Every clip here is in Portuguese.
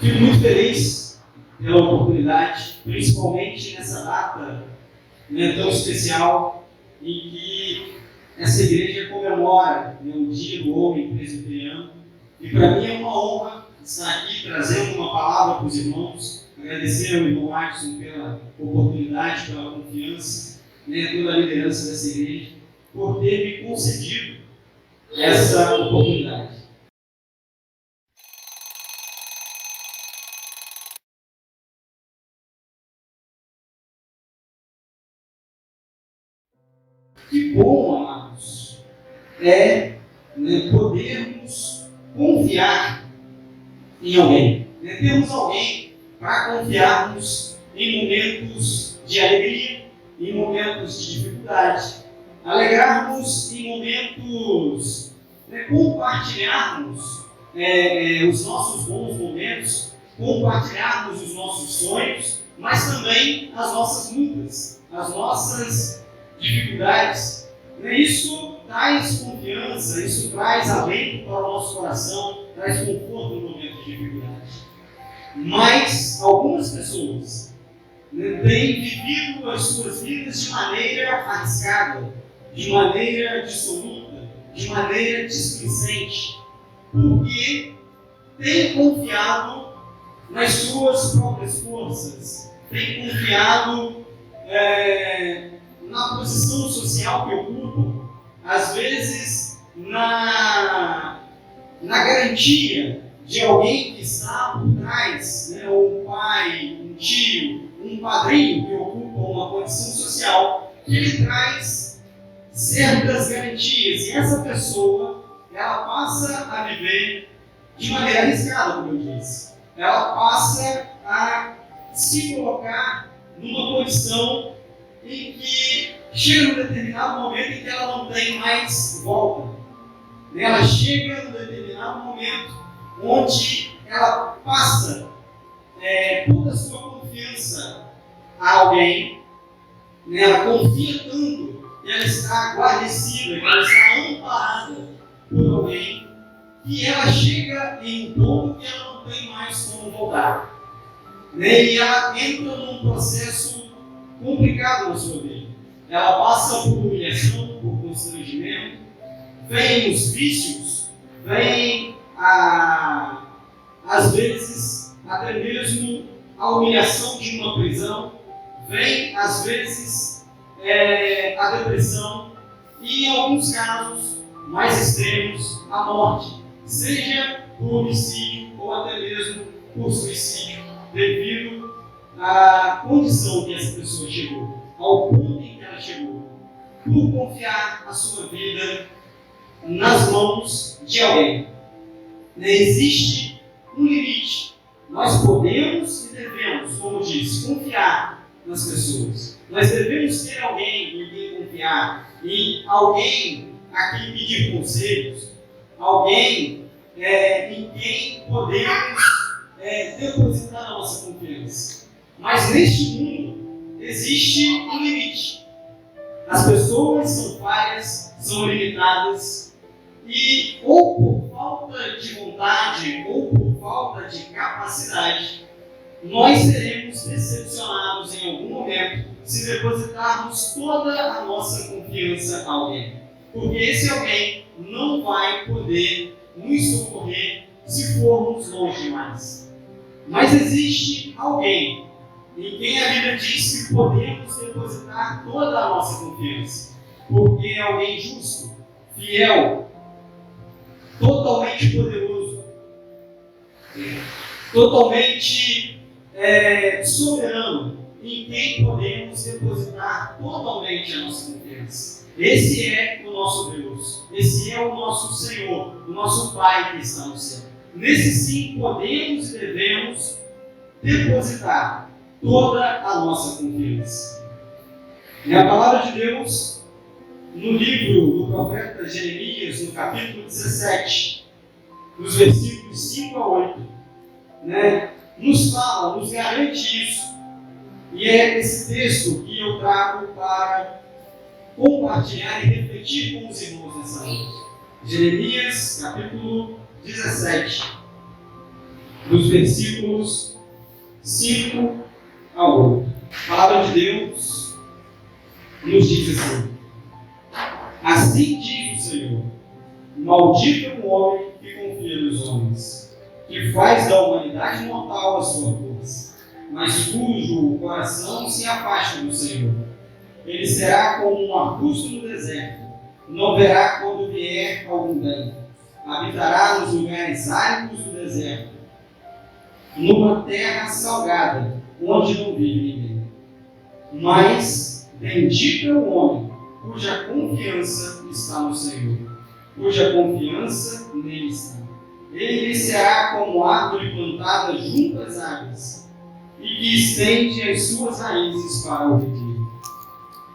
Fico muito feliz pela oportunidade, principalmente nessa data tão especial em que essa igreja comemora o Dia do Homem Presbiteriano. E para mim é uma honra estar aqui trazendo uma palavra para os irmãos, agradecer ao irmão Adson pela oportunidade, pela confiança, toda a liderança dessa igreja, por ter me concedido essa oportunidade. Que bom, amados, podermos confiar em alguém. Termos alguém para confiarmos em momentos de alegria, em momentos de dificuldade, alegrarmos em momentos, compartilharmos os nossos bons momentos, compartilharmos os nossos sonhos, mas também as nossas lutas, as nossas dificuldades. Isso traz confiança, isso traz alento para o nosso coração, traz conforto no momento de dificuldade. Mas algumas pessoas têm vivido as suas vidas de maneira arriscada, de maneira dissoluta, de maneira displicente, porque têm confiado nas suas próprias forças, têm confiado na posição social que ocupam, às vezes na garantia de alguém que está por trás, um pai, um tio, um padrinho que ocupa uma condição social, que ele traz certas garantias, e essa pessoa, ela passa a viver de maneira arriscada, como eu disse. Ela passa a se colocar numa condição em que chega num determinado momento em que ela não tem mais volta. Ela chega num determinado momento onde ela passa toda a sua confiança a alguém, ela confia tanto que ela está guarnecida, que ela está amparada por alguém, que ela chega em um ponto que ela não tem mais como voltar. E ela entra num processo complicado na sua vida. Ela passa por humilhação, por constrangimento, vem os vícios, vem às vezes até mesmo a humilhação de uma prisão, vem às vezes a depressão e, em alguns casos mais extremos, a morte, seja por homicídio ou até mesmo por suicídio, devido à condição que essa pessoa chegou, ao ponto em que ela chegou, por confiar a sua vida nas mãos de alguém. Existe um limite. Nós podemos e devemos, como disse, confiar nas pessoas. Nós devemos ter alguém em quem confiar, em alguém a quem pedir conselhos, alguém em quem podemos depositar a nossa confiança. Mas neste mundo existe um limite. As pessoas são falhas, são limitadas, e ou por falta de vontade ou por falta de capacidade, nós seremos decepcionados em algum momento se depositarmos toda a nossa confiança a alguém. Porque esse alguém não vai poder nos socorrer se formos longe demais. Mas existe alguém em quem a Bíblia diz que podemos depositar toda a nossa confiança. Porque é alguém justo, fiel, totalmente poderoso, totalmente soberano, em quem podemos depositar totalmente a nossa confiança. Esse é o nosso Deus, esse é o nosso Senhor, o nosso Pai que está no céu. Nesse sim podemos e devemos depositar toda a nossa confiança. E a palavra de Deus, no livro do profeta Jeremias, no capítulo 17, nos versículos 5 a 8, nos fala, nos garante isso. E é esse texto que eu trago para compartilhar e refletir com os irmãos nessa noite. Jeremias, capítulo 17. dos versículos 5 ao 8. A palavra de Deus nos diz assim: assim diz o Senhor, maldito é o homem que confia nos homens, que faz da humanidade mortal a sua força, mas cujo coração se afasta do Senhor. Ele será como um arbusto no deserto, não verá quando vier algum vento. Habitará nos lugares áridos do deserto, numa terra salgada, onde não vive ninguém. Mas bendito é o homem cuja confiança está no Senhor, cuja confiança nele está. Ele será como árvore plantada junto às águas, e que estende as suas raízes para o retiro.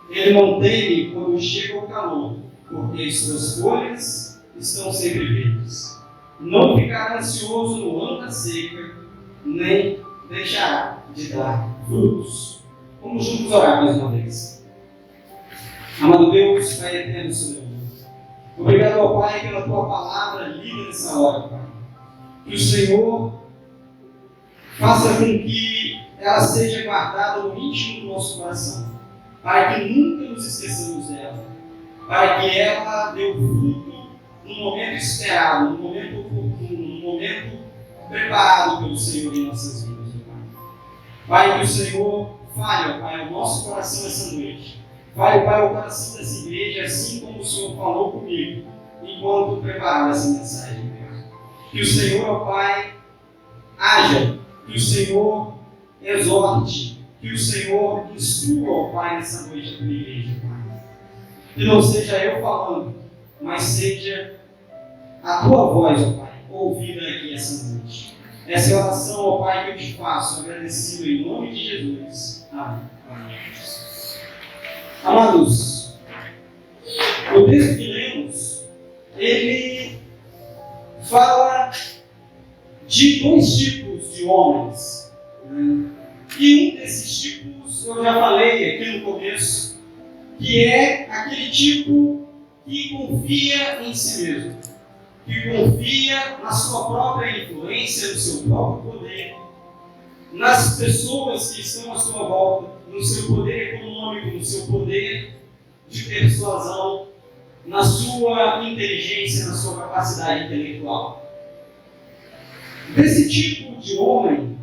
Ele não teme quando chega o calor, porque as suas folhas estão sempre verdes. Não ficará ansioso no ano da seca, nem deixará de dar frutos. Vamos juntos orar mais uma vez. Amado Deus, Pai eterno, Senhor, obrigado ao Pai pela Tua palavra lida nessa hora, Pai. Que o Senhor faça com que ela seja guardada no íntimo do nosso coração, para que nunca nos esqueçamos dela, para que ela dê o fruto no momento esperado, no momento oportuno, no momento preparado pelo Senhor em nossas vidas, Pai. Pai, que o Senhor fale, Pai, o nosso coração essa noite. Fale, Pai, o coração dessa igreja, assim como o Senhor falou comigo, enquanto preparava essa mensagem, Pai. Que o Senhor, Pai, haja, que o Senhor exorte, que o Senhor instrua, Pai, nessa noite da tua igreja, Pai. Que não seja eu falando, mas seja a tua voz, ó Pai, ouvida aqui essa noite. Essa é a oração, ó Pai, que eu te faço, agradecido em nome de Jesus. Amém. Amém. Amados, o texto que lemos, ele fala de dois tipos de homens, né? E um desses tipos eu já falei aqui no começo, que é aquele tipo que confia em si mesmo, que confia na sua própria influência, no seu próprio poder, nas pessoas que estão à sua volta, no seu poder econômico, no seu poder de persuasão, na sua inteligência, na sua capacidade intelectual. Desse tipo de homem,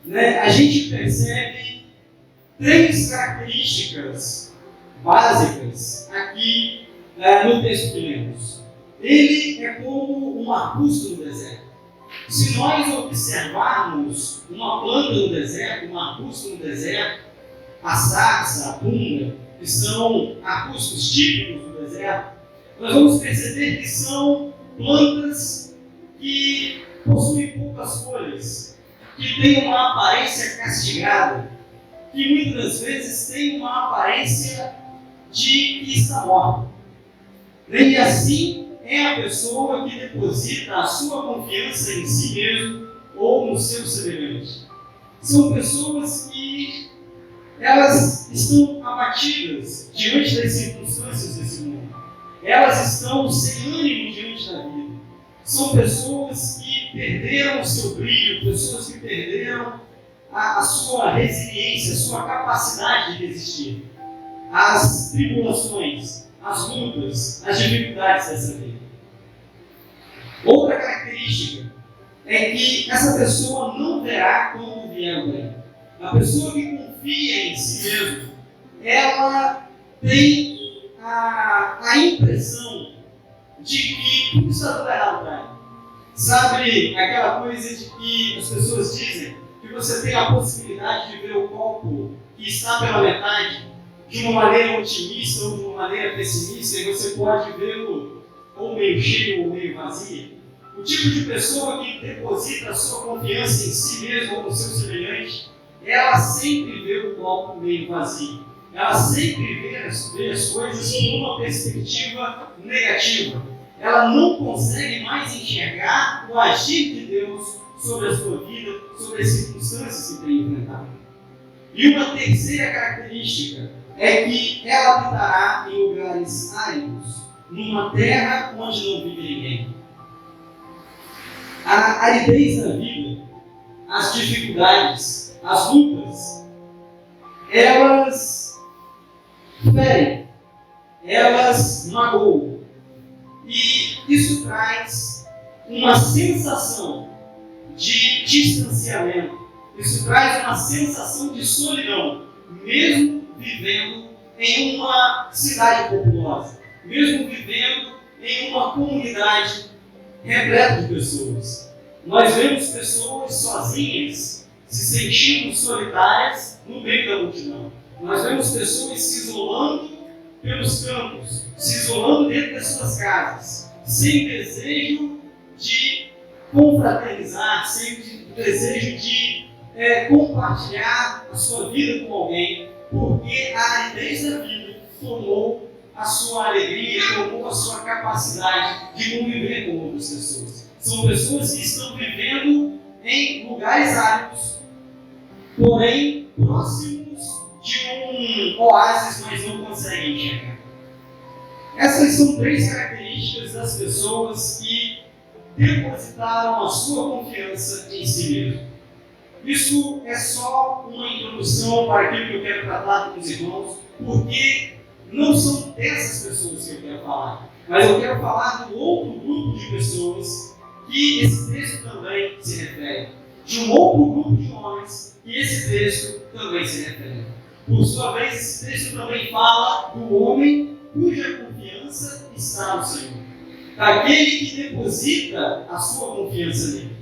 né, a gente percebe três características básicas aqui no texto que lemos. Ele é como um arbusto no deserto. Se nós observarmos uma planta no deserto, um arbusto no deserto, a sarça, a punga, que são arbustos típicos do deserto, nós vamos perceber que são plantas que possuem poucas folhas, que têm uma aparência castigada, que muitas das vezes têm uma aparência de que está morta. E assim é a pessoa que deposita a sua confiança em si mesmo ou no seu semelhante. São pessoas que elas estão abatidas diante das circunstâncias desse mundo. Elas estão sem ânimo diante da vida. São pessoas que perderam o seu brilho, pessoas que perderam a sua resiliência, a sua capacidade de resistir às tribulações, às lutas, às dificuldades dessa vida. Outra característica é que essa pessoa não verá quando vier o bem. A pessoa que confia em si mesmo, ela tem a impressão de que tudo está tudo errado para ela. Sabe aquela coisa de que as pessoas dizem que você tem a possibilidade de ver o copo que está pela metade de uma maneira otimista ou de uma maneira pessimista, e você pode vê-lo ou meio cheio ou meio vazio? O tipo de pessoa que deposita a sua confiança em si mesmo ou no seu semelhante, ela sempre vê o copo meio vazio. Ela sempre vê as coisas com uma perspectiva negativa. Ela não consegue mais enxergar o agir de Deus sobre a sua vida, sobre as circunstâncias que tem enfrentado. E uma terceira característica é que ela habitará em lugares áridos, numa terra onde não vive ninguém. A aridez na vida as dificuldades, as lutas, elas ferem, elas magoam. E isso traz uma sensação de distanciamento, isso traz uma sensação de solidão, mesmo vivendo em uma cidade populosa, mesmo vivendo em uma comunidade repleta de pessoas. Nós vemos pessoas sozinhas, se sentindo solitárias no meio da multidão. Nós vemos pessoas se isolando pelos campos, se isolando dentro das suas casas, sem desejo de confraternizar, sem desejo de compartilhar a sua vida com alguém, porque a aridez da vida tomou a sua alegria, tomou a sua capacidade de conviver com outras pessoas. São pessoas que estão vivendo em lugares áridos, porém próximos de um oásis, mas não conseguem enxergar. Essas são 3 características das pessoas que depositaram a sua confiança em si mesmo. Isso é só uma introdução para aquilo que eu quero tratar com os irmãos, porque não são dessas pessoas que eu quero falar, mas eu quero falar do outro grupo de pessoas que esse texto também se refere, de um outro grupo de homens que esse texto também se refere. Por sua vez, esse texto também fala do homem cuja confiança está no Senhor, daquele que deposita a sua confiança nele.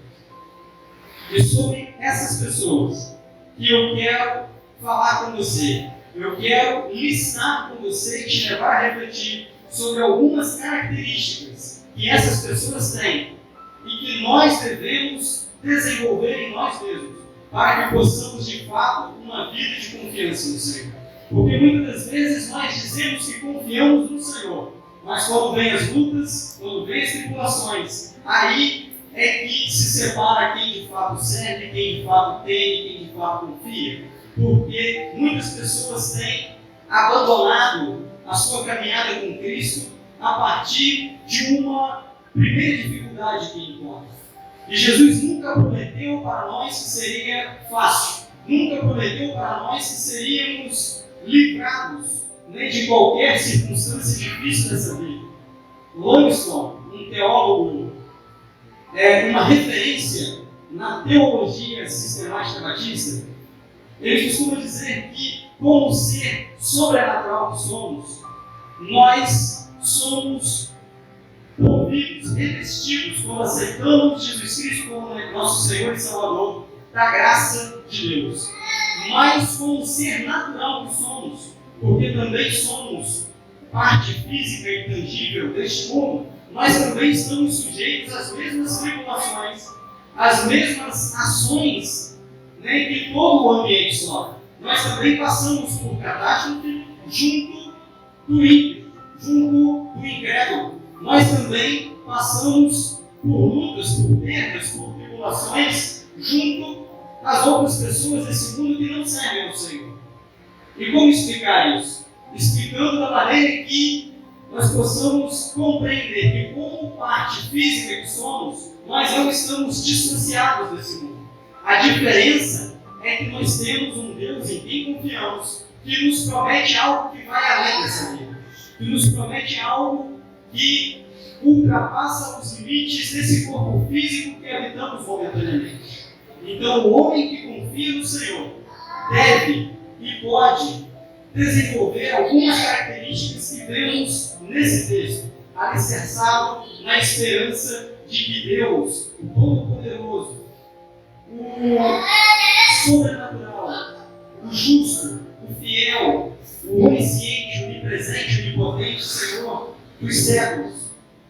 E sobre essas pessoas que eu quero falar com você, eu quero listar com você e te levar a refletir sobre algumas características que essas pessoas têm e que nós devemos desenvolver em nós mesmos para que possamos de fato uma vida de confiança no Senhor. Porque muitas das vezes nós dizemos que confiamos no Senhor, mas quando vem as lutas, quando vem as tribulações, aí é que se separa quem de fato serve, quem de fato tem, quem de fato confia. Porque muitas pessoas têm abandonado a sua caminhada com Cristo a partir de uma primeira dificuldade que encontra. E Jesus nunca prometeu para nós que seria fácil, nunca prometeu para nós que seríamos livrados nem de qualquer circunstância difícil dessa vida. Langston, um teólogo, uma referência na teologia sistemática batista, ele costuma dizer que, como ser sobrenatural que somos, nós somos movidos, revestidos, quando aceitamos Jesus Cristo como nosso Senhor e Salvador, da graça de Deus. Mas, como ser natural que somos, porque também somos parte física e tangível deste mundo, nós também estamos sujeitos às mesmas tribulações, às mesmas ações, que todo o ambiente sofre. Nós também passamos por catástrofe junto do ímpio, junto do incrédulo. Nós também passamos por lutas, por perdas, por tribulações junto às outras pessoas desse mundo que não servem ao Senhor. E como explicar isso? Explicando da maneira que nós possamos compreender que, como parte física que somos, nós não estamos dissociados desse mundo. A diferença é que nós temos um Deus em quem confiamos, que nos promete algo que vai além dessa vida, que nos promete algo que ultrapassa os limites desse corpo físico que habitamos momentaneamente. Então, o homem que confia no Senhor deve e pode desenvolver algumas características que vemos nesse texto, alicerçado na esperança de que Deus, o Todo-Poderoso, o sobrenatural, o justo, o fiel, o onisciente, o onipresente, o onipotente Senhor dos séculos,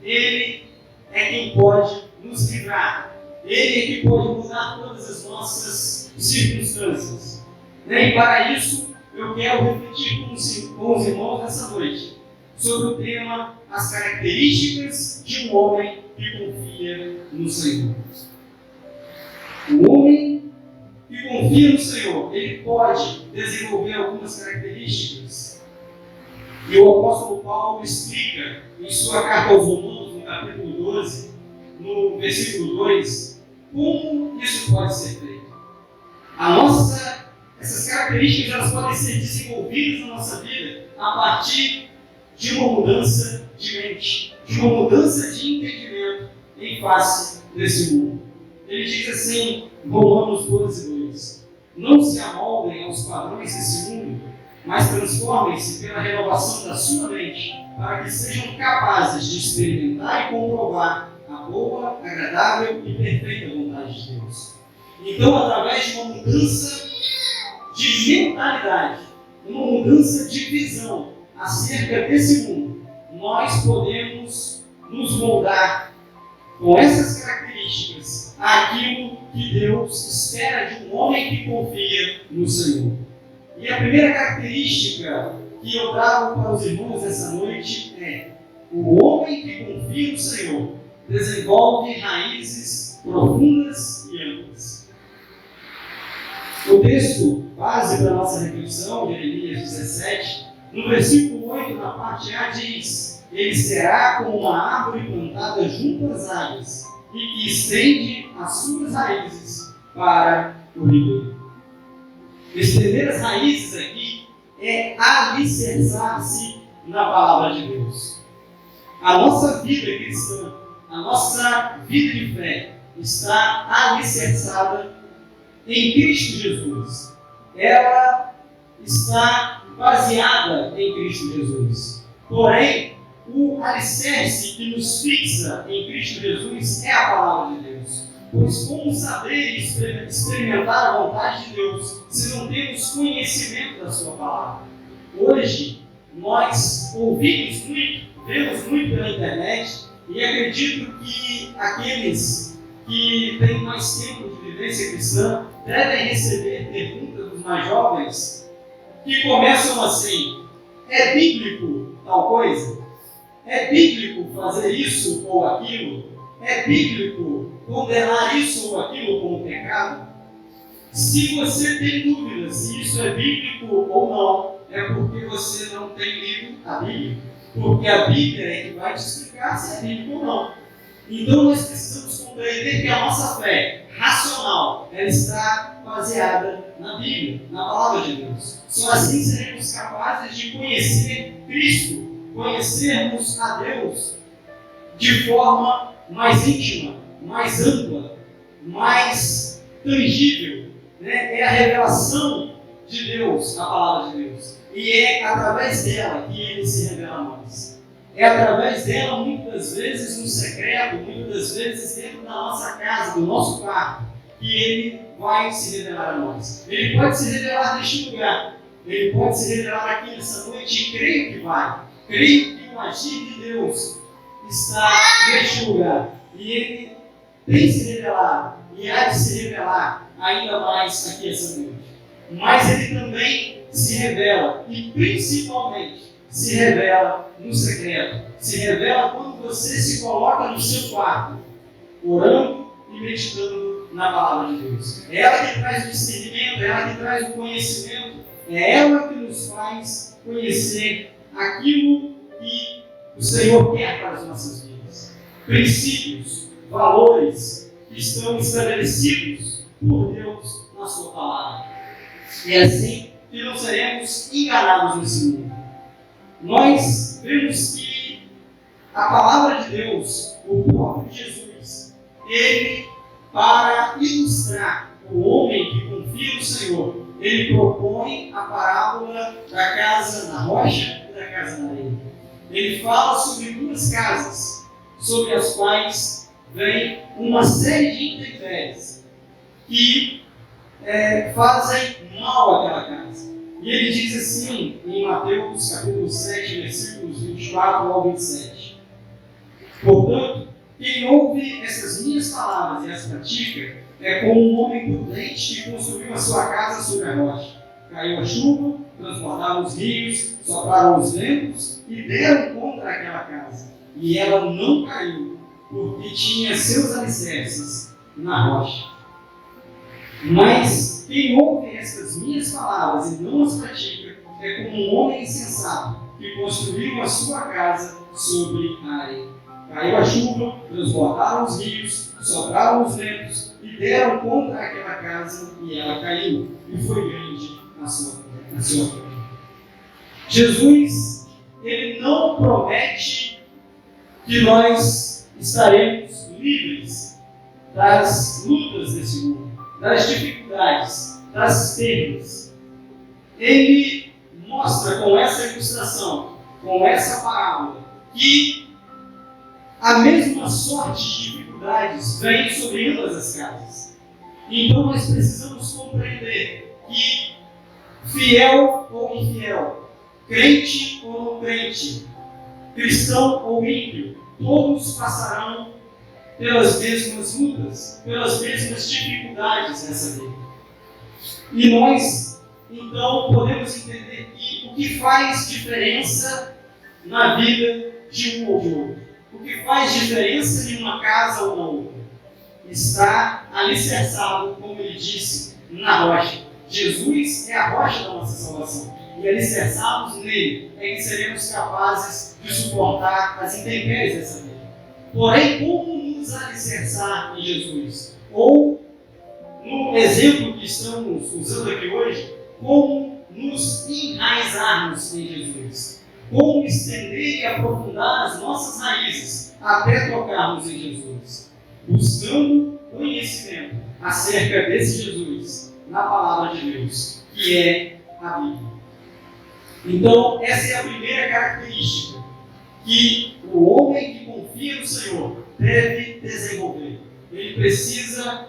Ele é quem pode nos livrar, Ele é quem pode mudar todas as nossas circunstâncias. E para isso, eu quero refletir com os irmãos nessa noite sobre o tema as características de um homem que confia no Senhor. O homem que confia no Senhor, ele pode desenvolver algumas características. E o apóstolo Paulo explica em sua carta aos Romanos, no capítulo 12, no versículo 2, como isso pode ser feito. Essas características elas podem ser desenvolvidas na nossa vida a partir de uma mudança de mente, de uma mudança de entendimento em face desse mundo. Ele diz assim, Romanos 12:2: não se amoldem aos padrões desse mundo, mas transformem-se pela renovação da sua mente, para que sejam capazes de experimentar e comprovar a boa, agradável e perfeita vontade de Deus. Então, através de uma mudança de mentalidade, uma mudança de visão acerca desse mundo, nós podemos nos moldar com essas características àquilo que Deus espera de um homem que confia no Senhor. E a primeira característica que eu trago para os irmãos essa noite é: o homem que confia no Senhor desenvolve raízes profundas e amplas. O texto base para a nossa reflexão, Jeremias 17, no versículo 8, na parte A, diz: ele será como uma árvore plantada junto às águas e que estende as suas raízes para o ribeiro. Estender as raízes aqui é alicerçar-se na palavra de Deus. A nossa vida cristã, a nossa vida de fé está alicerçada em Cristo Jesus. Ela está baseada em Cristo Jesus. Porém, o alicerce que nos fixa em Cristo Jesus é a palavra de Deus. Pois como saber e experimentar a vontade de Deus se não temos conhecimento da sua palavra? Hoje, nós ouvimos muito, vemos muito pela internet, e acredito que aqueles que têm mais tempo de vivência cristã devem receber perguntas dos mais jovens que começam assim: é bíblico tal coisa? É bíblico fazer isso ou aquilo? É bíblico condenar isso ou aquilo como pecado? Se você tem dúvidas se isso é bíblico ou não, é porque você não tem lido a Bíblia. Porque a Bíblia é que vai te explicar se é bíblico ou não. Então nós precisamos compreender que a nossa fé racional ela está baseada na Bíblia, na palavra de Deus. Só assim seremos capazes de conhecer Cristo, conhecermos a Deus de forma mais íntima, mais ampla, mais tangível. É a revelação de Deus, a palavra de Deus. E é através dela que Ele se revela a nós. É através dela, muitas vezes no secreto, muitas vezes dentro da nossa casa, do nosso quarto, que Ele vai se revelar a nós. Ele pode se revelar neste lugar. Ele pode se revelar aqui nessa noite, e creio que vai. Creio que o agir de Deus está neste lugar. E Ele tem se revelado e há de se revelar ainda mais aqui essa noite. Mas Ele também se revela, e principalmente se revela no secreto. Se revela quando você se coloca no seu quarto, orando e meditando na palavra de Deus. É ela que traz o discernimento, é ela que traz o conhecimento, é ela que nos faz conhecer aquilo que o Senhor quer para as nossas vidas. Princípios, valores que estão estabelecidos por Deus na sua palavra. E é assim que não seremos enganados nesse mundo. Nós vemos que a palavra de Deus, o próprio Jesus, ele, para ilustrar o homem que confia no Senhor, ele propõe a parábola da casa na rocha e da casa na areia. Ele fala sobre duas casas, sobre as quais vem uma série de intempéries que fazem mal àquela casa. E ele diz assim em Mateus capítulo 7, versículos 24 ao 27. Portanto, quem ouve essas minhas palavras e as pratica é como um homem prudente que construiu a sua casa sobre a rocha. Caiu a chuva, transbordaram os rios, sopraram os ventos e deram contra aquela casa. E ela não caiu, porque tinha seus alicerces na rocha. Mas quem ouve estas minhas palavras e não as pratica é como um homem insensato que construiu a sua casa sobre a areia. Caiu a chuva, transbordaram os rios, sopraram os ventos e deram contra aquela casa e ela caiu, e foi grande a sua queda. Jesus, ele não promete que nós estaremos livres das lutas desse mundo, das dificuldades, das perdas. Ele mostra com essa ilustração, com essa parábola, que a mesma sorte de dificuldades vem sobre ambas as casas. Então nós precisamos compreender que fiel ou infiel, crente ou não crente, cristão ou ímpio, todos passarão pelas mesmas lutas, pelas mesmas dificuldades nessa vida. E nós, então, podemos entender que o que faz diferença na vida de um ou de outro, o que faz diferença em uma casa ou na outra, está alicerçado, como ele disse, na rocha. Jesus é a rocha da nossa salvação. E alicerçados nele é que seremos capazes de suportar as intempéries dessa vida. Porém, como nos alicerçar em Jesus? Ou, no exemplo que estamos usando aqui hoje, como nos enraizarmos em Jesus? Como estender e aprofundar as nossas raízes até tocarmos em Jesus? Buscando conhecimento acerca desse Jesus na palavra de Deus, que é a Bíblia. Então, essa é a primeira característica que o homem que confia no Senhor deve desenvolver. Ele precisa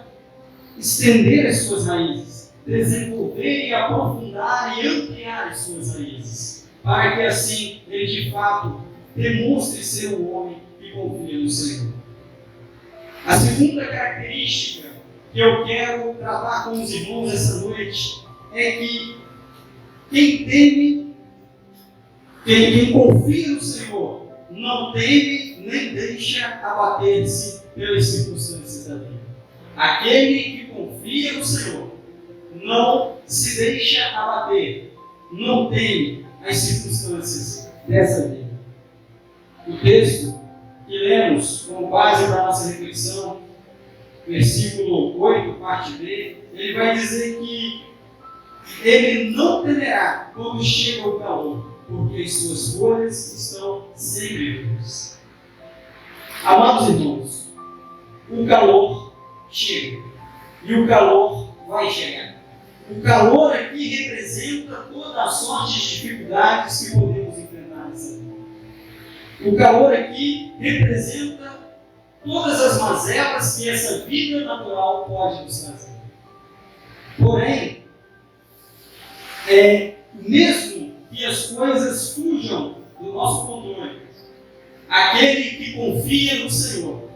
estender as suas raízes, desenvolver e aprofundar e ampliar as suas raízes, para que assim ele de fato demonstre ser um homem que confia no Senhor. A segunda característica que eu quero tratar com os irmãos essa noite é que quem confia no Senhor não teme nem deixa abater-se pelas circunstâncias da vida. Aquele que confia no Senhor não se deixa abater, não teme as circunstâncias dessa vida. O texto que lemos como base para a nossa reflexão, versículo 8, parte B, ele vai dizer que ele não temerá quando chega o calor, porque as suas folhas estão sempre verdes. Amados irmãos, o calor chega e o calor vai chegar. O calor aqui representa toda a sorte de dificuldades que podemos enfrentar nessa vida. O calor aqui representa todas as mazelas que essa vida natural pode nos trazer. Porém, mesmo que as coisas fujam do nosso controle, aquele que confia no Senhor,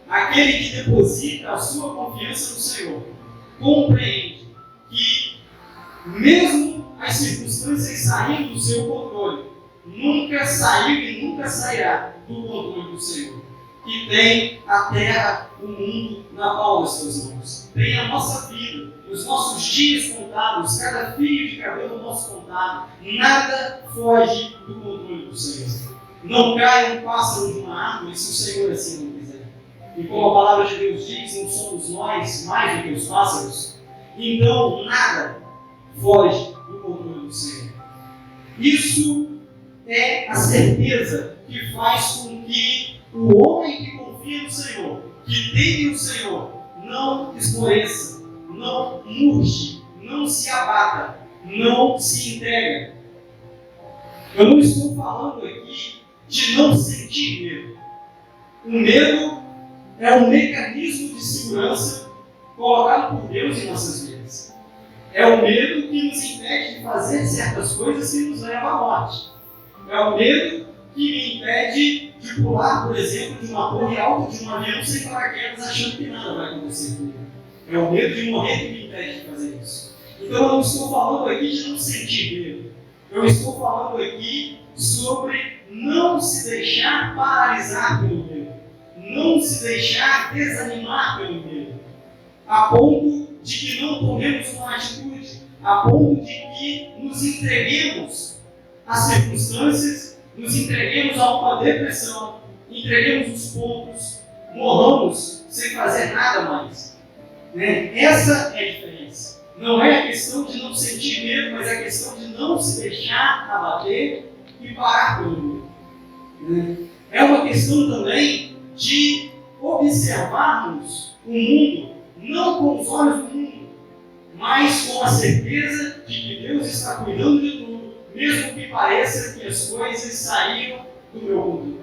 aquele que deposita a sua confiança no Senhor, compreende que, mesmo as circunstâncias saindo do seu controle, nunca saiu e nunca sairá do controle do Senhor, que tem a terra, o mundo na palma das suas mãos. Tem a nossa vida, os nossos dias contados, cada fio de cabelo nosso contado. Nada foge do controle do Senhor. Não cai um pássaro de uma árvore se o Senhor assim não quiser. E como a palavra de Deus diz, não somos nós mais do que os pássaros. Então, nada foge do controle do Senhor. Isso é a certeza que faz com que o homem que confia no Senhor, que teme o Senhor, não esmoreça, não murche, não se abata, não se entrega. Eu não estou falando aqui de não sentir medo. O medo é um mecanismo de segurança colocado por Deus em nossas vidas. É o medo que nos impede de fazer certas coisas que nos levam à morte. É o medo que me impede de pular, por exemplo, de uma torre alta de um avião sem paraquedas, achando que nada vai acontecer comigo. É o medo de morrer que me impede de fazer isso. Então eu não estou falando aqui de não sentir medo. Eu estou falando aqui sobre não se deixar paralisar pelo medo. Não se deixar desanimar pelo medo. A ponto de que não tomemos uma atitude. A ponto de que nos entreguemos às circunstâncias, nos entreguemos a uma depressão, entreguemos os pontos, morramos sem fazer nada mais. Né? Essa é a diferença. Não é a questão de não sentir medo, mas é a questão de não se deixar abater e parar pelo medo. Né? É uma questão também de observarmos o mundo, não com os olhos do mundo, mas com a certeza de que Deus está cuidando de tudo, mesmo que pareça que as coisas saíram do meu controle.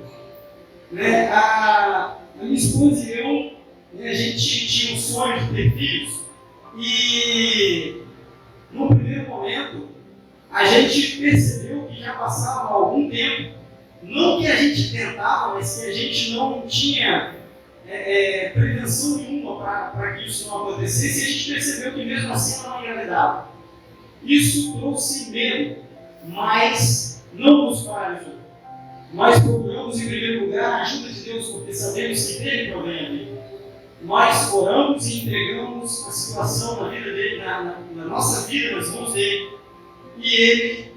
Né? A minha esposa e eu, né, a gente tinha o sonho de ter filhos, e no primeiro momento a gente percebeu que já passava algum tempo, não que a gente tentava, mas que a gente não tinha prevenção nenhuma para que isso não acontecesse, e a gente percebeu que mesmo assim ela não engravidava. Isso trouxe medo, mas não nos paralisou. Nós procuramos, em primeiro lugar, a ajuda de Deus, porque sabemos que Ele provém a vida. Nós oramos e entregamos a situação na vida dele, na nossa vida, nas mãos dele. E Ele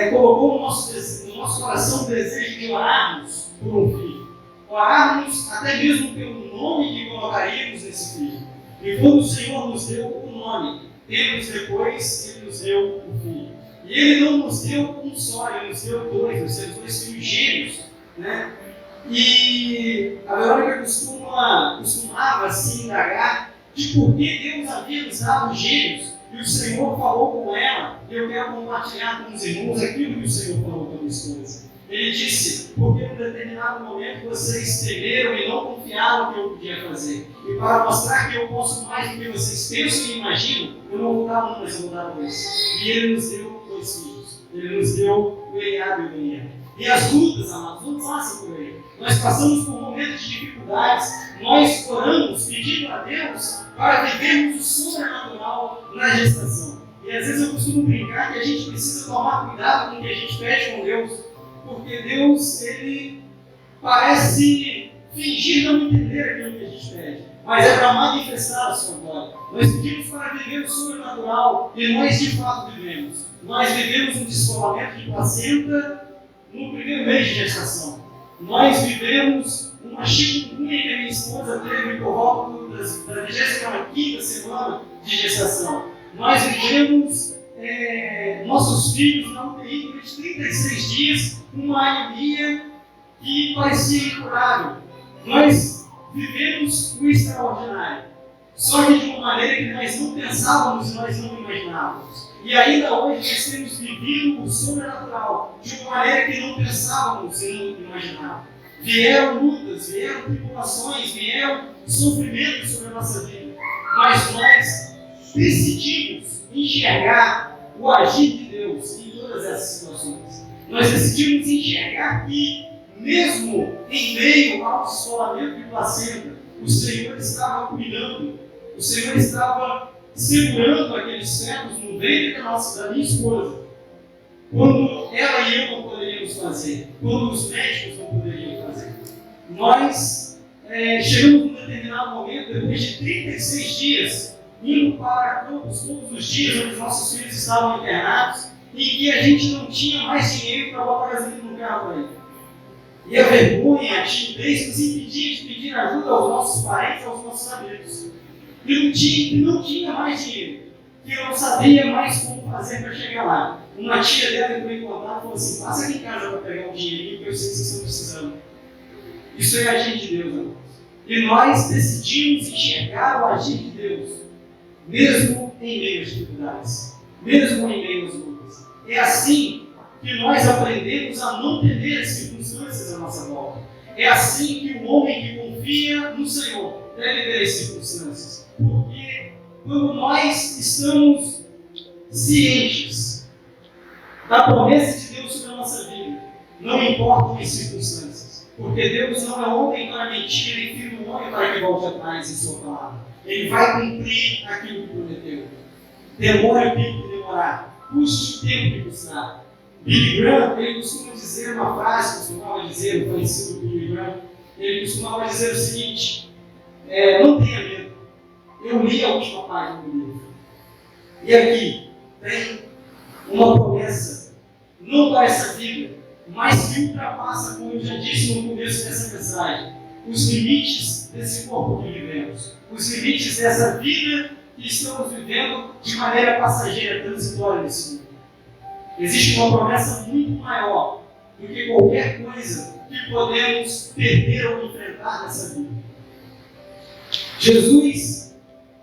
colocou no nosso coração o desejo de orarmos por um filho. Orarmos até mesmo pelo nome que colocaríamos nesse filho. E quando o Senhor nos deu o nome, tempos depois, Ele nos deu o filho. E Ele não nos deu um só, Ele nos deu dois, nós temos 2 filhos gêmeos. Né? E a Verônica costumava assim indagar de por que Deus havia nos dado gêmeos. E o Senhor falou com ela, e eu quero compartilhar com os irmãos aquilo que o Senhor falou com a minha esposa. Ele disse, porque em um determinado momento vocês temeram e não confiaram no que eu podia fazer. E para mostrar que eu posso mais do que vocês pensam e imaginam, eu não vou dar um, mas eu vou dar 2. E Ele nos deu 2 filhos. Ele nos deu o Eliabe e o Daniel. E as lutas, amados, não passam por ele. Nós passamos por momentos de dificuldades. Nós oramos, pedindo a Deus para vivermos o sobrenatural na gestação. E às vezes eu costumo brincar que a gente precisa tomar cuidado com o que a gente pede com Deus, porque Deus, Ele parece fingir não entender aquilo que a gente pede, mas é para manifestar a sua glória. Nós pedimos para viver o sobrenatural e nós de fato vivemos. Nós vivemos um descolamento de placenta no primeiro mês de gestação. Nós vivemos uma chikungunya que a minha esposa teve por volta da 25ª semana de gestação. Nós vivemos nossos filhos na UTI durante 36 dias, uma anemia que parecia incurável. Nós vivemos o extraordinário, só que de uma maneira que nós não pensávamos e nós não imaginávamos. E ainda hoje nós temos vivido o sobrenatural de uma maneira que não pensávamos e não imaginávamos. Vieram lutas, vieram tribulações, vieram sofrimentos sobre a nossa vida. Mas nós decidimos enxergar o agir de Deus em todas essas situações. Nós decidimos enxergar que, mesmo em meio ao descolamento de placenta, o Senhor estava cuidando, o Senhor estava segurando aqueles fetos no ventre da minha esposa, quando ela e eu não poderíamos fazer, quando os médicos não poderiam fazer. Nós chegamos num determinado momento, depois de 36 dias, indo para todos os dias onde os nossos filhos estavam internados, e que a gente não tinha mais dinheiro para botar gasolina no carro para ele. E a vergonha, a timidez nos impedia de pedir ajuda aos nossos parentes, aos nossos amigos. E não tinha mais dinheiro, que eu não sabia mais como fazer para chegar lá. Uma tia dela entrou em contato e falou assim: passa aqui em casa para pegar um dinheirinho que eu sei que vocês estão precisando. Isso é agir de Deus, irmãos. E nós decidimos enxergar o agir de Deus, mesmo em meio às dificuldades, mesmo em meio às lutas. É assim que nós aprendemos a não temer as circunstâncias à nossa volta. É assim que o homem que confia no Senhor deve ver as circunstâncias. Porque quando nós estamos cientes da promessa de Deus sobre a nossa vida, não importam as circunstâncias. Porque Deus não é homem para mentir, nem filho do homem para que volte atrás em sua palavra. Ele vai cumprir aquilo que prometeu. Demore o tempo que demorar, custe o tempo que custar. Billy Graham, ele costuma dizer uma frase, costumava dizer, o falecido Billy Graham, ele costumava dizer o seguinte: não tenha medo, eu li a última página do livro. E aqui tem uma promessa, não para essa vida, mas que ultrapassa, como eu já disse no começo dessa mensagem, os limites desse corpo que vivemos, os limites dessa vida que estamos vivendo de maneira passageira, transitória nesse mundo. Existe uma promessa muito maior do que qualquer coisa que podemos perder ou enfrentar nessa vida. Jesus,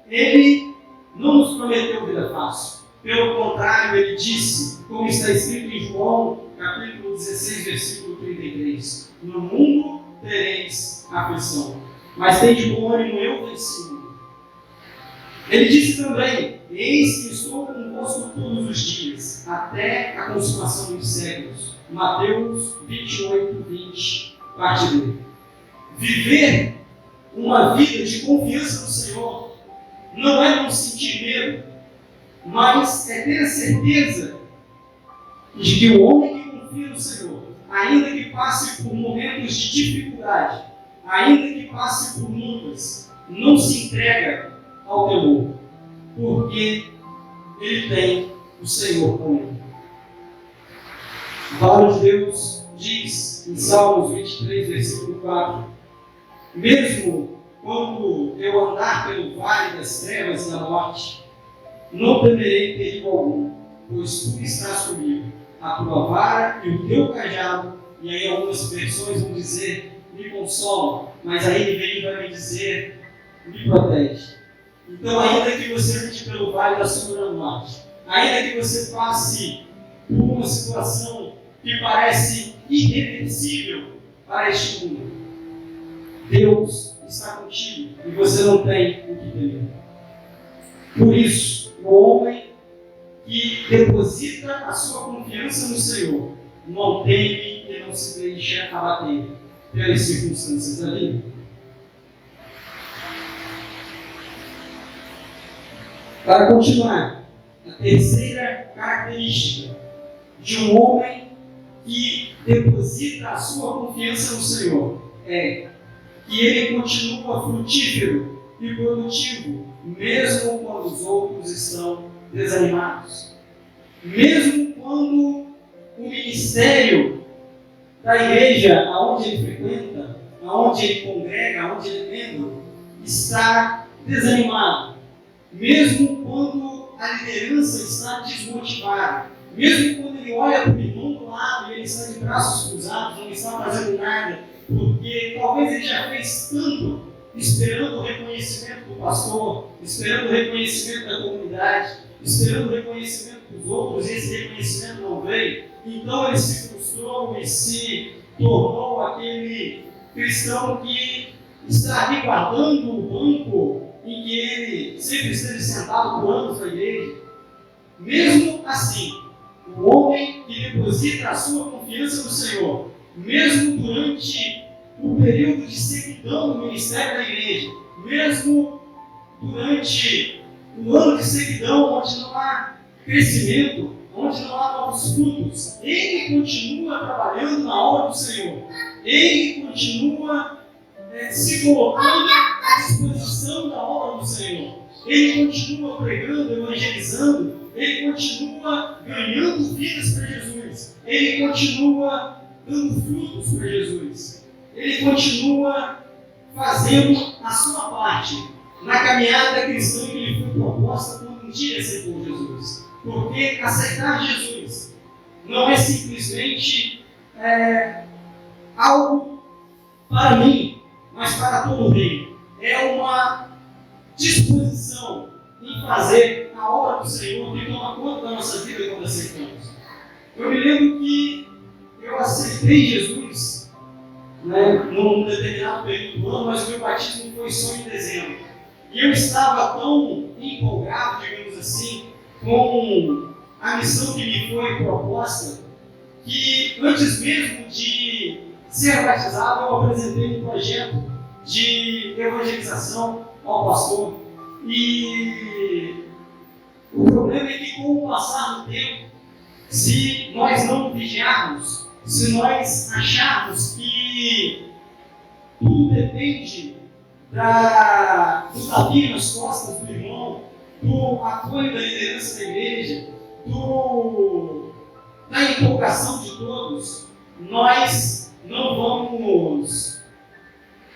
Ele não nos prometeu vida fácil. Pelo contrário, Ele disse, como está escrito em João, capítulo 16, versículo 33, no mundo tereis aflição, mas tende bom ânimo, eu venci o mundo. Ele disse também, eis que estou convosco todos os dias, até a consumação dos séculos. Mateus 28, 20, parte B. Viver uma vida de confiança no Senhor não é não sentir medo, mas é ter a certeza de que o homem que confia no Senhor, ainda que passe por momentos de dificuldade, ainda que passe por lutas, não se entrega ao temor, porque ele tem o Senhor com ele. A palavra de Deus diz em Salmos 23, versículo 4: mesmo quando eu andar pelo vale das trevas e da morte, não temerei perigo algum, pois tu estás comigo, a tua vara e o teu cajado. E aí algumas versões vão dizer, me consolam, mas aí ele vai me dizer, me protege. Então, ainda que você ande pelo vale da sombra da morte, ainda que você passe por uma situação que parece irreversível para este mundo, Deus está contigo e você não tem o que temer. Por isso, o homem que deposita a sua confiança no Senhor não teme e não se deixa abater pelas circunstâncias da vida. Para continuar, a terceira característica de um homem que deposita a sua confiança no Senhor é que ele continua frutífero e produtivo, mesmo quando os outros estão desanimados. Mesmo quando o ministério da igreja, aonde ele frequenta, aonde ele congrega, aonde ele é membro, está desanimado. Mesmo quando a liderança está desmotivada, mesmo quando ele olha para o irmão do lado e ele está de braços cruzados, não está fazendo nada, porque talvez ele já fez tanto, esperando o reconhecimento do pastor, esperando o reconhecimento da comunidade, esperando o reconhecimento dos outros, e esse reconhecimento não veio, então ele se frustrou e se tornou aquele cristão que está ali guardando o banco em que ele sempre esteve sentado por anos na igreja. Mesmo assim, o homem que deposita a sua confiança no Senhor, mesmo durante o período de sequidão no ministério da igreja, mesmo durante o ano de sequidão, onde não há crescimento, onde não há novos frutos, ele continua trabalhando na obra do Senhor, ele continua se colocando à disposição da obra do Senhor, ele continua pregando, evangelizando, ele continua ganhando vidas para Jesus, ele continua dando frutos para Jesus, ele continua fazendo a sua parte na caminhada cristã que lhe foi proposta quando um dia aceitou Jesus. Porque aceitar Jesus não é simplesmente algo para mim, mas para todo o reino. É uma disposição em fazer a obra do Senhor que toma conta da nossa vida quando aceitamos. Eu me lembro que eu aceitei Jesus num determinado período do ano, mas o meu batismo foi só em dezembro. E eu estava tão empolgado, digamos assim, com a missão que me foi proposta, que antes mesmo de ser batizado, eu apresentei um projeto de evangelização ao pastor. E o problema é que, com o passar do tempo, se nós não vigiarmos, se nós acharmos que tudo depende do tapinha nas costas do irmão, do apoio da liderança da igreja, da empolgação de todos, nós não vamos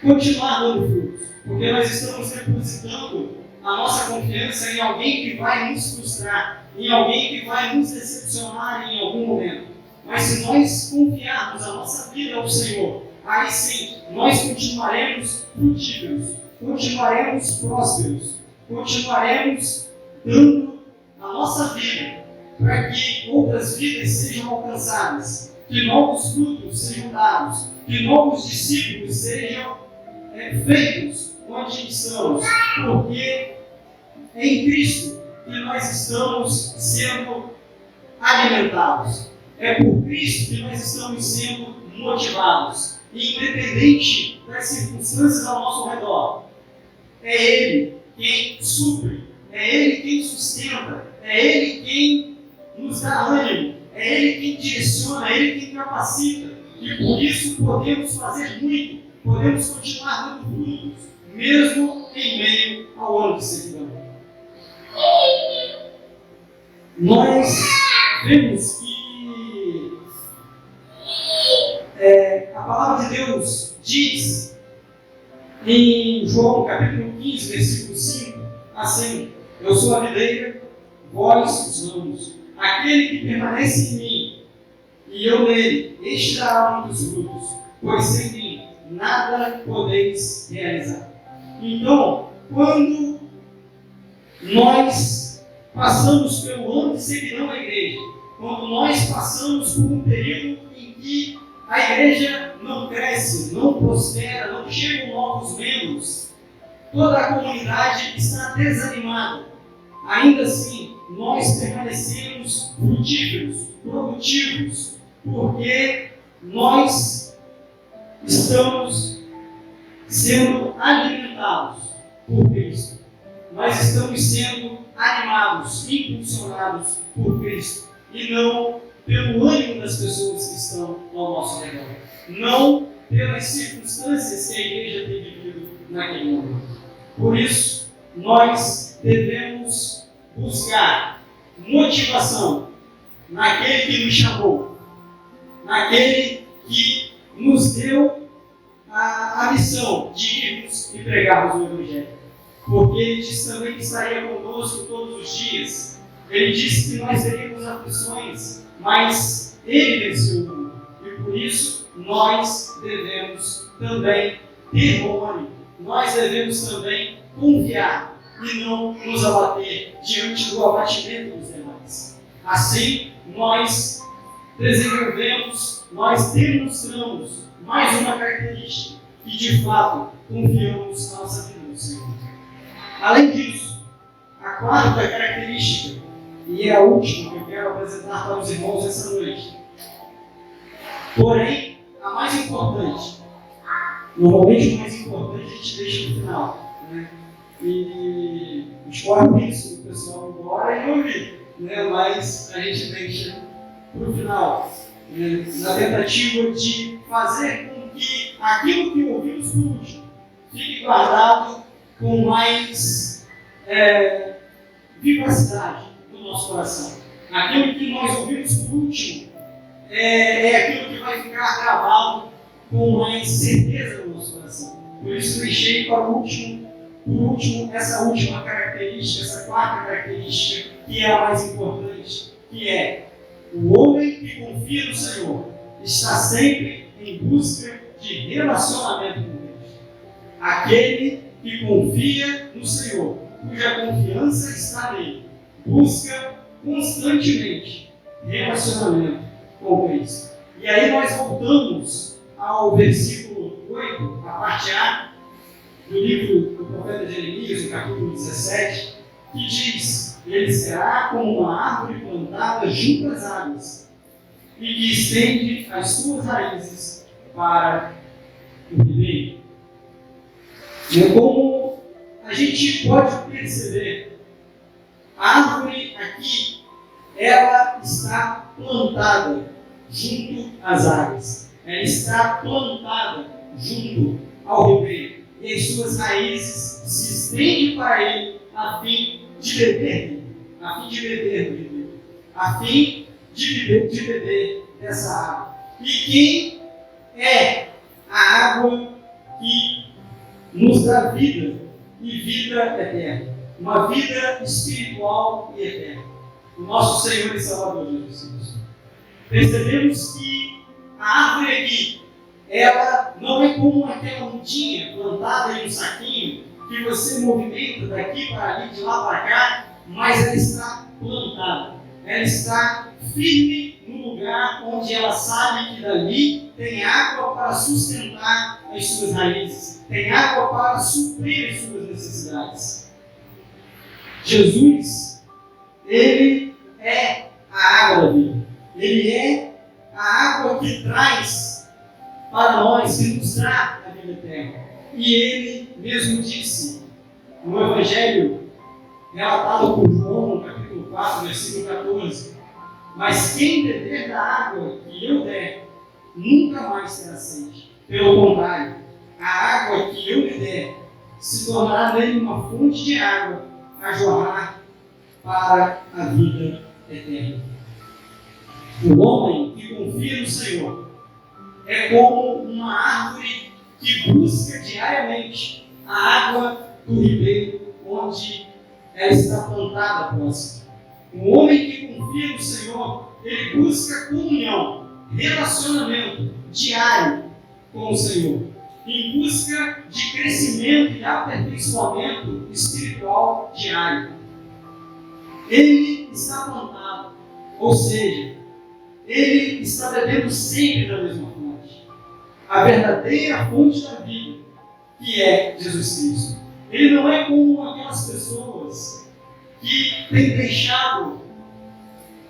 continuar dando frutos, porque nós estamos depositando a nossa confiança em alguém que vai nos frustrar, em alguém que vai nos decepcionar em algum momento. Mas se nós confiarmos a nossa vida ao Senhor, aí sim, nós continuaremos frutíferos, continuaremos prósperos, continuaremos dando a nossa vida para que outras vidas sejam alcançadas, que novos frutos sejam dados, que novos discípulos sejam feitos onde estamos, porque é em Cristo que nós estamos sendo alimentados. É por Cristo que nós estamos sendo motivados. E independente das circunstâncias ao nosso redor, é Ele quem supre, é Ele quem sustenta, é Ele quem nos dá ânimo, é Ele quem direciona, é Ele quem capacita. E por isso podemos fazer muito, podemos continuar dando frutos, mesmo em meio ao ano de sequidão. Nós vemos que a palavra de Deus diz em João capítulo 15, versículo 5, assim: eu sou a videira, vós os ramos. Aquele que permanece em mim e eu nele, este dará muitos frutos, pois sem mim nada podeis realizar. Então, quando nós passamos pelo ano de sequidão da igreja, quando nós passamos por um período em que a igreja não cresce, não prospera, não chegam novos membros, toda a comunidade está desanimada. Ainda assim, nós permanecemos frutíferos, produtivos, porque nós estamos sendo alimentados por Cristo. Nós estamos sendo animados, impulsionados por Cristo, e não pelo ânimo das pessoas que estão ao nosso redor, não pelas circunstâncias que a igreja tem vivido naquele momento. Por isso, nós devemos buscar motivação naquele que nos chamou, naquele que nos deu a missão de irmos e pregarmos o Evangelho. Porque Ele disse também que estaria conosco todos os dias. Ele disse que nós teríamos aflições, mas Ele venceu o mundo. E por isso, nós devemos também ter bom ânimo. Nós devemos também confiar e não nos abater diante do abatimento dos demais. Assim, nós desenvolvemos, nós demonstramos mais uma característica que de fato confiamos na nossa vida no Senhor. Além disso, a quarta característica, e é a última que eu quero apresentar para os irmãos essa noite, porém a mais importante, normalmente o mais importante a gente deixa no final, né? E escolhe isso, o pessoal embora e ouvir, né? Mas a gente deixa para o final, né? Na tentativa de fazer com que aquilo que ouvimos por último fique guardado com mais vivacidade no nosso coração. Aquilo que nós ouvimos por último é aquilo que vai ficar gravado com mais certeza no nosso coração. Por isso deixei para o último, por último, essa última característica, essa quarta característica, que é a mais importante, que é: o homem que confia no Senhor está sempre em busca de relacionamento com Deus. Aquele que confia no Senhor, cuja confiança está nele, busca constantemente relacionamento com Cristo. E aí nós voltamos ao versículo 8, a parte A, do livro do profeta Jeremias, no capítulo 17, que diz: ele será como uma árvore plantada junto às águas, e que estende as suas raízes para o ribeiro. E como a gente pode perceber, a árvore aqui, ela está plantada junto às águas. Ela está plantada junto ao ribeiro. E as suas raízes se estendem para ele a fim de beber dele, a fim de beber do ribeiro, a fim de beber dessa água. E quem é a água que nos dá vida e vida eterna. Uma vida espiritual e eterna. O nosso Senhor e Salvador Jesus Cristo. Percebemos que a árvore aqui, ela não é como aquela mudinha plantada em um saquinho que você movimenta daqui para ali, de lá para cá, mas ela está plantada. Ela está firme no lugar onde ela sabe que dali tem água para sustentar as suas raízes, tem água para suprir as suas necessidades. Jesus, Ele é a água da vida. Ele é a água que traz para nós, que nos dá a vida eterna. E Ele mesmo disse no Evangelho relatado por João, no capítulo 4, versículo 14: mas quem beber da água que eu der, nunca mais terá sede. Pelo contrário, a água que eu lhe der se tornará nele uma fonte de água a jorrar para a vida eterna. O homem que confia no Senhor é como uma árvore que busca diariamente a água do ribeiro onde ela está plantada próxima. O homem que confia no Senhor, ele busca comunhão, relacionamento diário com o Senhor, em busca de crescimento e aperfeiçoamento espiritual diário. Ele está plantado, ou seja, ele está bebendo sempre da mesma fonte, a verdadeira fonte da vida, que é Jesus Cristo. Ele não é como aquelas pessoas que têm deixado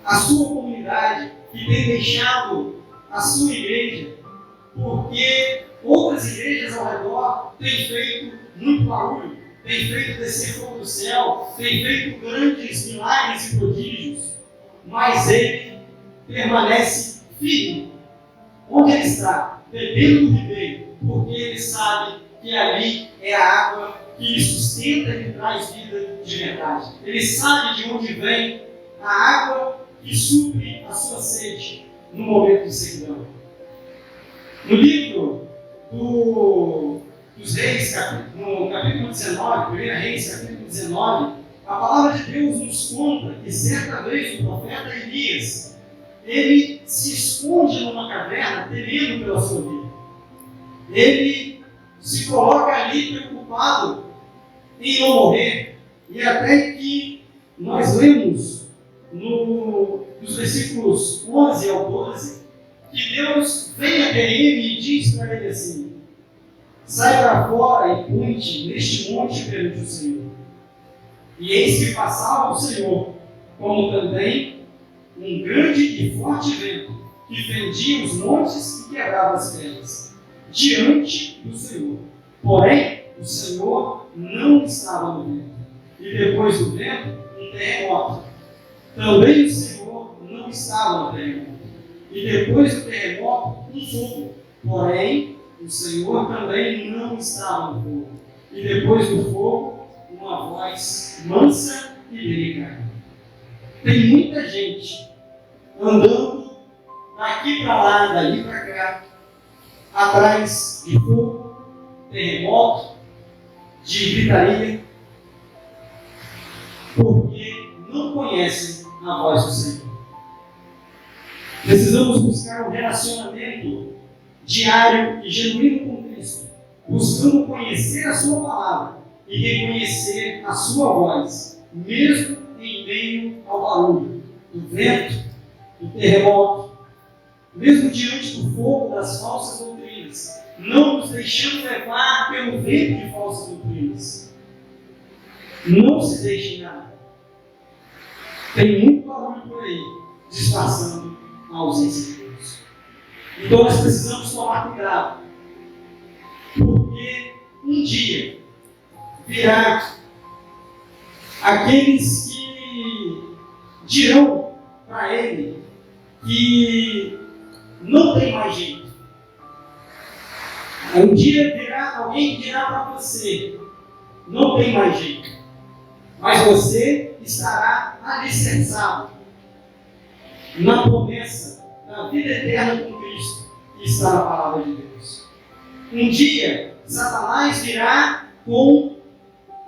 a sua comunidade, que têm deixado a sua igreja, porque outras igrejas ao redor têm feito muito barulho, têm feito descer fogo do céu, têm feito grandes milagres e prodígios, mas ele permanece firme onde ele está, bebendo do ribeiro, porque ele sabe que ali é a água que lhe sustenta e lhe traz vida de verdade. Ele sabe de onde vem a água que supre a sua sede no momento de sequidão. No livro dos Reis, no capítulo 19, 1 Reis, capítulo 19, a palavra de Deus nos conta que certa vez o profeta Elias, ele se esconde numa caverna temendo pela sua vida. Ele se coloca ali preocupado em não morrer, e até que nós lemos nos versículos 11 ao 12 que Deus vem até ele e diz para ele assim: sai para fora e ponte neste monte perante o Senhor. E eis que passava o Senhor, como também um grande e forte vento que fendia os montes e quebrava as pedras diante do Senhor. Porém, o Senhor não estava no vento. E depois do vento, um terremoto. Também o Senhor não estava no terremoto. E depois do terremoto, um fogo. Porém, o Senhor também não estava no fogo. E depois do fogo, uma voz mansa e delicada. Tem muita gente andando daqui para lá, dali para cá, atrás de fogo, terremoto, de gritaria, porque não conhecem a voz do Senhor. Precisamos buscar um relacionamento diário e genuíno com Cristo, buscando conhecer a sua palavra e reconhecer a sua voz, mesmo em meio ao barulho do vento, do terremoto, mesmo diante do fogo das falsas doutrinas, não nos deixando levar pelo vento de falsas doutrinas. Não se deixe enganar. Tem muito barulho por aí, disfarçando a ausência de Deus. Então nós precisamos tomar cuidado, porque um dia virá aqueles que dirão para ele que não tem mais jeito. Um dia virá alguém que dirá para você: não tem mais jeito, mas você estará alicerçado na promessa da vida eterna com Cristo, que está na palavra de Deus. Um dia, Satanás virá com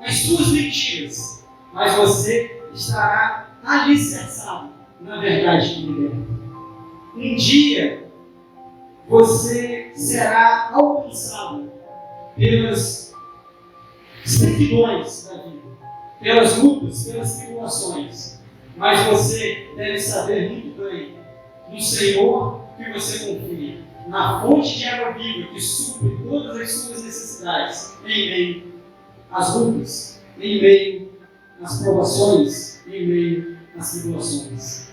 as suas mentiras, mas você estará alicerçado na verdade que liberta. Um dia, você será alcançado pelas sequidões da vida, pelas lutas, pelas tribulações, mas você deve saber muito bem no Senhor que você confia, na fonte de água viva que supre todas as suas necessidades em meio às lutas, em meio às provações, em meio às tribulações.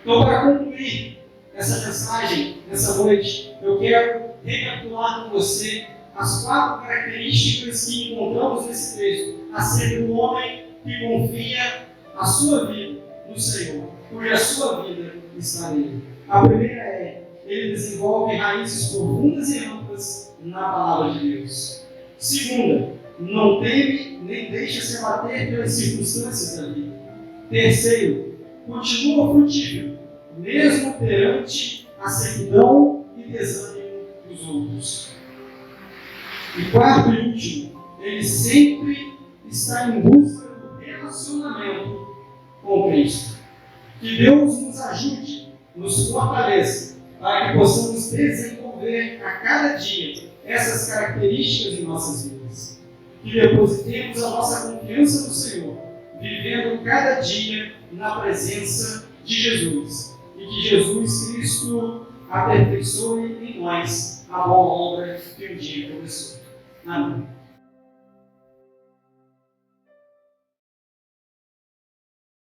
Então, para concluir essa mensagem, nessa noite, eu quero recapitular com você as 4 características que encontramos nesse texto acerca do homem que confia a sua vida no Senhor, cuja sua vida está nele. A primeira é: ele desenvolve raízes profundas e amplas na palavra de Deus. Segunda, não teme nem deixa se abater pelas circunstâncias da vida. Terceiro, continua frutífero, mesmo perante a sequidão e desânimo dos outros. E quarto e último, ele sempre está em busca do relacionamento com Cristo. Que Deus nos ajude, nos fortaleça, para que possamos desenvolver a cada dia essas características em nossas vidas. Que depositemos a nossa confiança no Senhor, vivendo cada dia na presença de Jesus. E que Jesus Cristo aperfeiçoe em nós a boa obra que um dia começou. Amém.